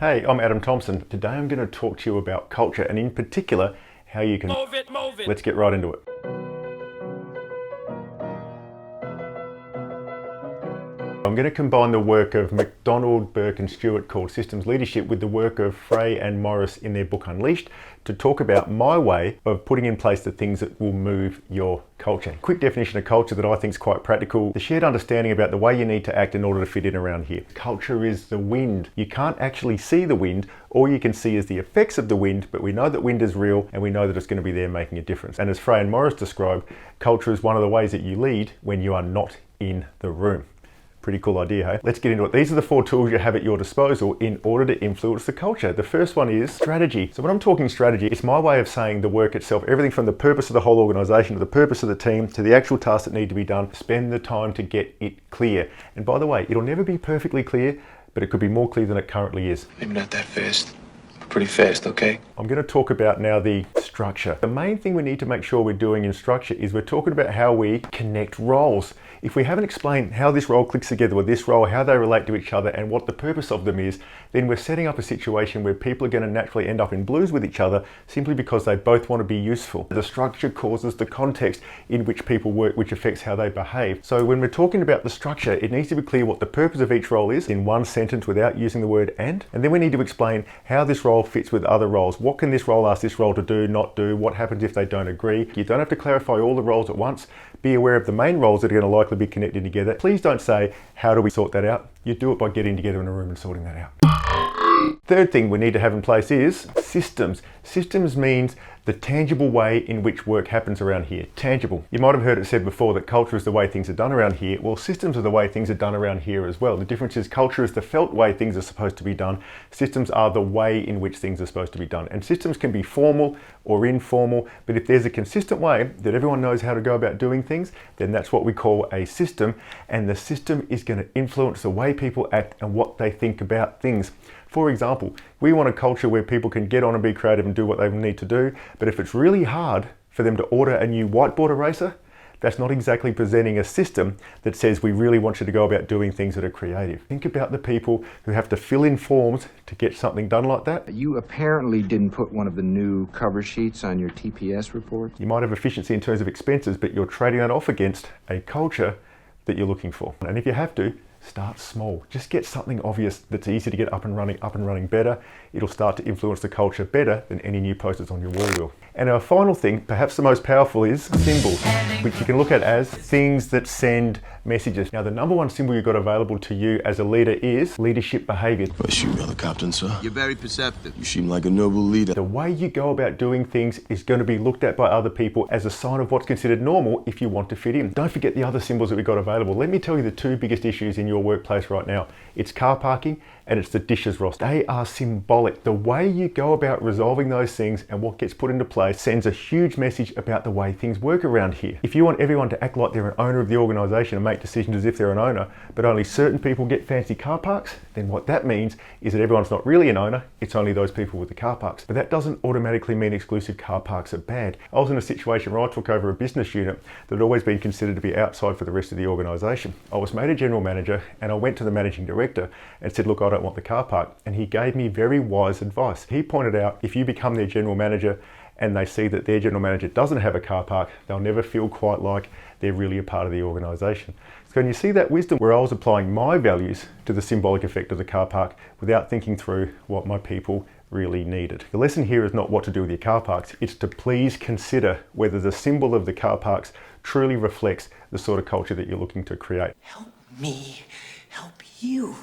Hey, I'm Adam Thompson. Today I'm going to talk to you about culture and in particular how you can move it. Let's get right into it. I'm going to combine the work of Macdonald, Burke and Stewart called Systems Leadership with the work of Frei and Morriss in their book Unleashed to talk about my way of putting in place the things that will move your culture. Quick definition of culture that I think is quite practical. The shared understanding about the way you need to act in order to fit in around here. Culture is the wind. You can't actually see the wind. All you can see is the effects of the wind, but we know that wind is real and we know that it's going to be there making a difference. And as Frei and Morriss describe, culture is one of the ways that you lead when you are not in the room. Pretty cool idea, hey? Let's get into it. These are the 4 tools you have at your disposal in order to influence the culture. The first one is strategy. So when I'm talking strategy, it's my way of saying the work itself, everything from the purpose of the whole organization to the purpose of the team to the actual tasks that need to be done. Spend the time to get it clear. And by the way, it'll never be perfectly clear, but it could be more clear than it currently is. Maybe not that fast. Pretty fast, okay? I'm going to talk about now the structure. The main thing we need to make sure we're doing in structure is we're talking about how we connect roles. If we haven't explained how this role clicks together with this role, how they relate to each other and what the purpose of them is, then we're setting up a situation where people are going to naturally end up in blues with each other simply because they both want to be useful. The structure causes the context in which people work, which affects how they behave. So when we're talking about the structure, it needs to be clear what the purpose of each role is in one sentence without using the word and then we need to explain how this role fits with other roles. What can this role ask this role to do, not do? What happens if they don't agree? You don't have to clarify all the roles at once. Be aware of the main roles that are going to likely be connected together. Please don't say, how do we sort that out? You do it by getting together in a room and sorting that out. Third thing we need to have in place is systems. Systems means the tangible way in which work happens around here. Tangible. You might have heard it said before that culture is the way things are done around here. Well, systems are the way things are done around here as well. The difference is culture is the felt way things are supposed to be done. Systems are the way in which things are supposed to be done. And systems can be formal or informal, but if there's a consistent way that everyone knows how to go about doing things, then that's what we call a system. And the system is going to influence the way people act and what they think about things. For example, we want a culture where people can get on and be creative and do what they need to do, but if it's really hard for them to order a new whiteboard eraser, that's not exactly presenting a system that says we really want you to go about doing things that are creative. Think about the people who have to fill in forms to get something done like that. You apparently didn't put one of the new cover sheets on your TPS report. You might have efficiency in terms of expenses, but you're trading that off against a culture that you're looking for. And if you have to, start small. Just get something obvious that's easy to get up and running better. It'll start to influence the culture better than any new posters on your wall will. And our final thing, perhaps the most powerful, is symbols, which you can look at as things that send messages. Now, the number one symbol you've got available to you as a leader is leadership behavior. I shoot you, Captain, sir. You're very perceptive. You seem like a noble leader. The way you go about doing things is going to be looked at by other people as a sign of what's considered normal if you want to fit in. Don't forget the other symbols that we've got available. Let me tell you the 2 biggest issues in your workplace right now. It's car parking and it's the dishes roster. They are symbolic. The way you go about resolving those things and what gets put into place sends a huge message about the way things work around here. If you want everyone to act like they're an owner of the organization and make decisions as if they're an owner, but only certain people get fancy car parks, then what that means is that everyone's not really an owner, it's only those people with the car parks. But that doesn't automatically mean exclusive car parks are bad. I was in a situation where I took over a business unit that had always been considered to be outside for the rest of the organization. I was made a general manager and I went to the managing director and said, look, I don't want the car park. And he gave me very wise advice. He pointed out, if you become their general manager and they see that their general manager doesn't have a car park, they'll never feel quite like they're really a part of the organization. So can you see that wisdom where I was applying my values to the symbolic effect of the car park without thinking through what my people really needed? The lesson here is not what to do with your car parks, it's to please consider whether the symbol of the car parks truly reflects the sort of culture that you're looking to create. Help me help you.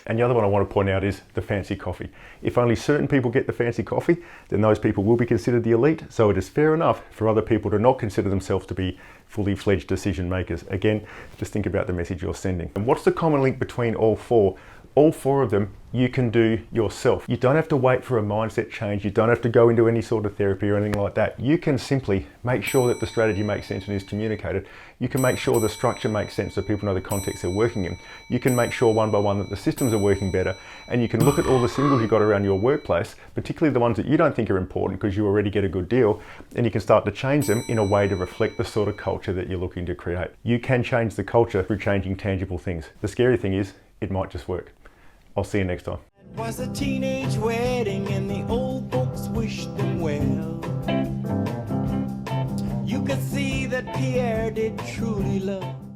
And the other one I want to point out is the fancy coffee. If only certain people get the fancy coffee, then those people will be considered the elite. So it is fair enough for other people to not consider themselves to be fully fledged decision makers. Again, just think about the message you're sending. And what's the common link between all 4? All 4 of them you can do yourself. You don't have to wait for a mindset change. You don't have to go into any sort of therapy or anything like that. You can simply make sure that the strategy makes sense and is communicated. You can make sure the structure makes sense so people know the context they're working in. You can make sure one by one that the systems are working better. And you can look at all the symbols you've got around your workplace, particularly the ones that you don't think are important because you already get a good deal, and you can start to change them in a way to reflect the sort of culture that you're looking to create. You can change the culture through changing tangible things. The scary thing is, it might just work. I'll see you next time. Was a teenage wedding and the old folks wished them well. You could see that Pierre did truly love